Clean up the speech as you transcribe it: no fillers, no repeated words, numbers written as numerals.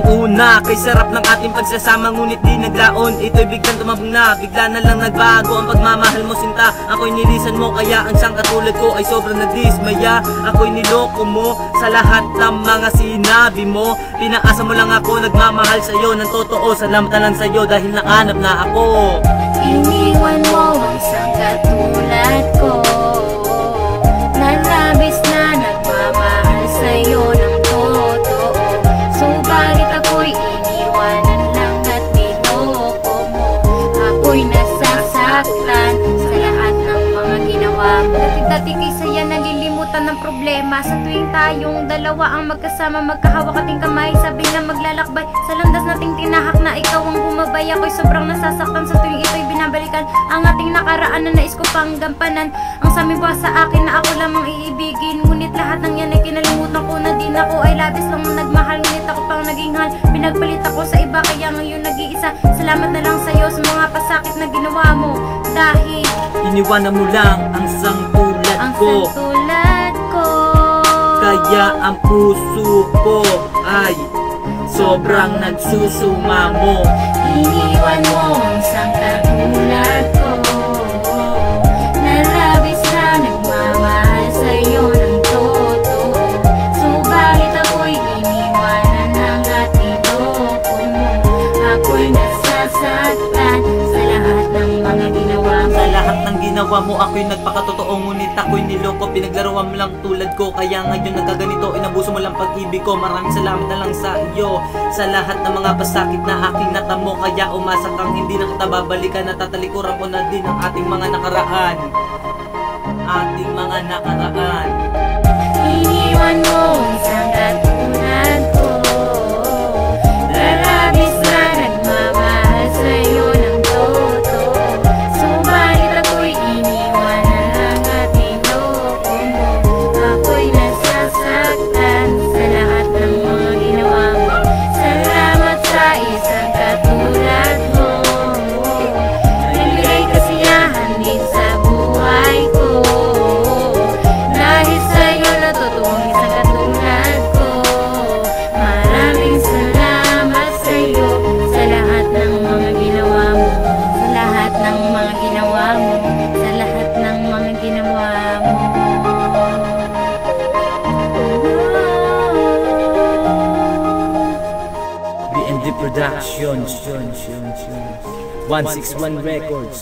una. Kay sarap ng ating pagsasama ngunit di naglaon. Ito'y biglang tumabong na, bigla na lang nagbago ang pagmamahal mo sinta. Ako'y nilisan mo kaya ang siyang katulad ko ay sobrang nadismaya. Ako'y niloko mo sa lahat ng mga sinabi mo. Pinaasa mo lang ako, nagmamahal sa'yo ng totoo. Salamat na lang sa'yo dahil nakanap na ako. Iniwan mo ang isang katulad ko na labis na nagmamahal sa'yo ng totoo. Subalit ako'y iniwanan lang at niloko mo. Ako'y nasasaktan sa lahat ng mga ginawa mo. Dati-dati kay saya nalilimutan ng problema. Sa tuwing tayong dalawa ang magkasama, magkahawak ating kamay, sabi na maglalakbay sa landas nating tinahak na ikaw ang bumabay. Ako'y sobrang nasasaktan sa tuwing ito'y binabalikan ang ating nakaraan na nais ko pang gampanan. Ang sabi pa sa akin na ako lamang iibigin, ngunit lahat ng yan ay kinalimutan ko na din. Ako ay labis lang nagmahal, ngunit ako pang naging hal. Pinagpalit ako sa iba kaya ngayon nag-iisa. Salamat na lang sa'yo sa mga pasakit na ginawa mo. Dahil iniwanan mo lang ang isang tulad ko. Kaya ang puso ko ay sobrang nagsusumamo. Iniwan mo ang isang katulad ko na labis na nagmamahal sa'yo ng totoo. Subalit ako'y iniwanan ng at niloko mo. Ako'y nasasaktan sa lahat ng mga ginawa mo. Sa lahat ng ginawa mo ako'y nagpakatotoo, ngunit ako'y niloko. Pinaglaruan mo lang tulad ko, kaya ngayon nagkaganito. Inabuso mo lang pag-ibig ko. Maraming salamat na lang sa iyo sa lahat ng mga pasakit na aking natamo. Kaya umasa kang hindi na kita babalikan. Natatalikuran ko na din ang ating mga nakaraan. Ating mga nakaraan. Iniwan mo isang katulad ko na labis na nagmamahal sa'yo ng totoo. Subalit ako'y iniwanan lang at niloko mo. Ako'y nasasaktan sa lahat ng mga ginawa mo. Salamat sa isang katulad mo. Nagbigay kasiyahan din sa buhay ko. Dahil sa'yo natutuwang isang katulad ko. Maraming salamat sa'yo sa lahat ng mga ginawa mo. Sa lahat ng mga ginawa mo. Sa lahat ng mga ginawa mo. BND Productions, 161 Records.